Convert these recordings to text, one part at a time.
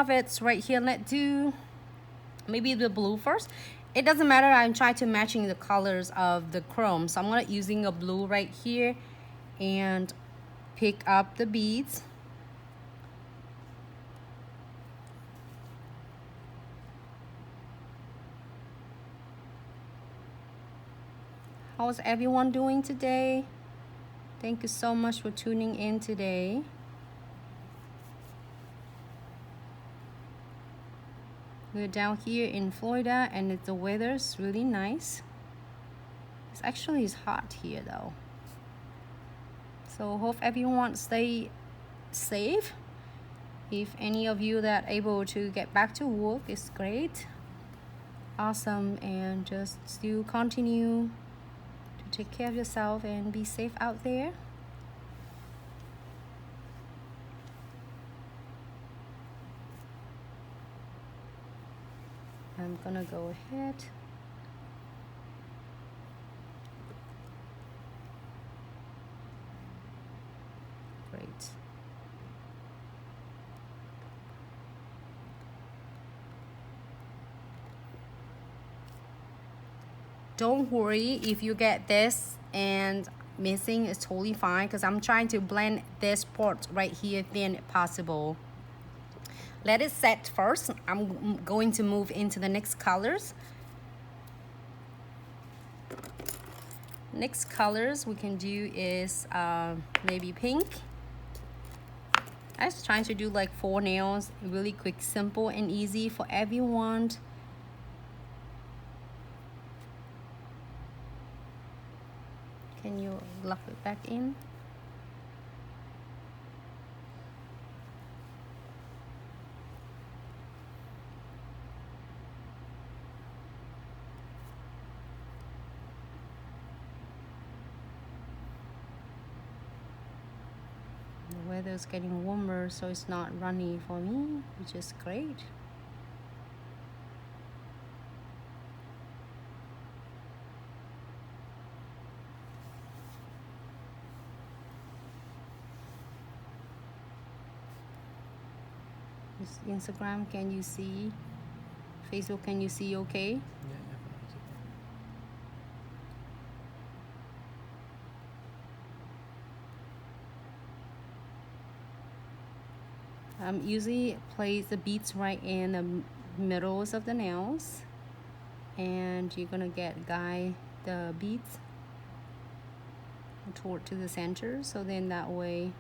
of it right here. Let's do maybe the blue first. It doesn't matter, I'm trying to matching the colors of the chrome. So I'm gonna using a blue right here and pick up the beads. How's everyone doing today? Thank you so much for tuning in today. We're down here in Florida and the weather's really nice. It's actually hot here though. So hope everyone stay safe. If any of you that able to get back to work, it's great. Awesome, and just still continue to take care of yourself and be safe out there. I'm gonna go ahead. Great. Don't worry if you get this and missing, is totally fine, because I'm trying to blend this part right here thin possible. Let it set first. I'm going to move into the next colors. Next colors we can do is maybe pink. I was trying to do like 4 nails, really quick, simple and easy for everyone. Can you lock it back in? The weather's getting warmer, so it's not runny for me, which is great. Instagram, can you see? Facebook, can you see okay? Yeah. Usually place the beads right in the middles of the nails, and you're gonna guide the beads toward to the center, so then that way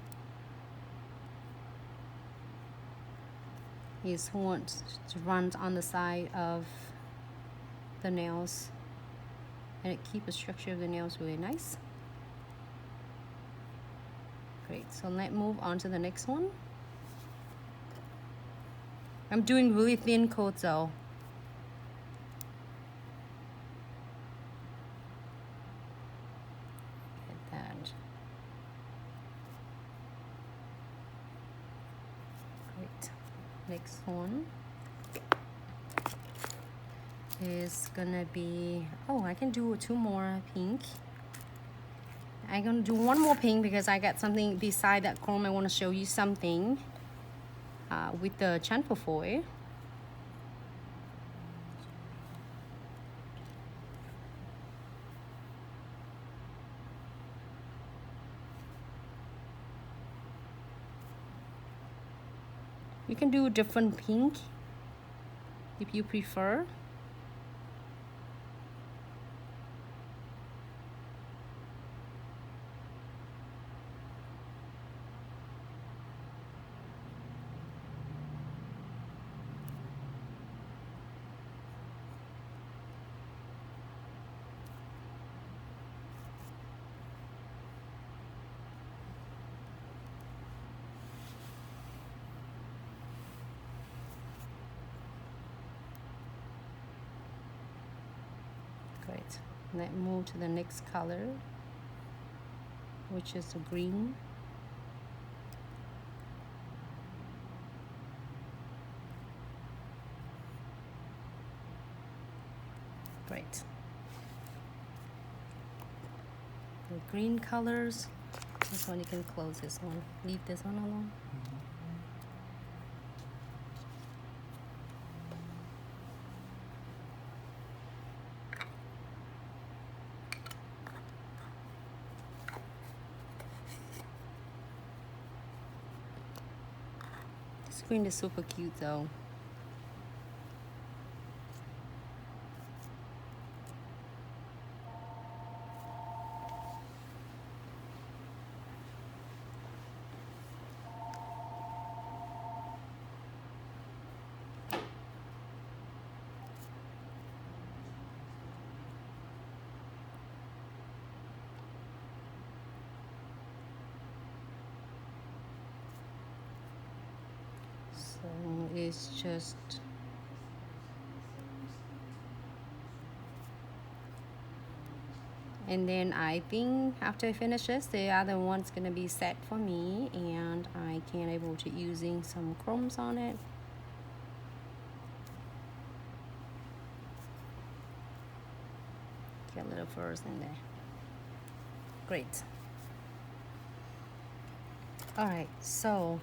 it won't run on the side of the nails, and it keeps the structure of the nails really nice. Great, so let's move on to the next one. I'm doing really thin coats though. Get that. Great. Next one is gonna be, oh, I can do 2 more pink. I'm gonna do 1 more pink because I got something beside that chrome. I want to show you something with the chamfer foil. You can do different pink if you prefer. Great. Let's move to the next color, which is the green. Great. The green colors. This one you can close this one. Leave this one alone. screen is super cute though. So it's just and then I think after I finish this, the other one's gonna be set for me, and I can able to using some chromes on it. Get a little furs in there. Great. All right, so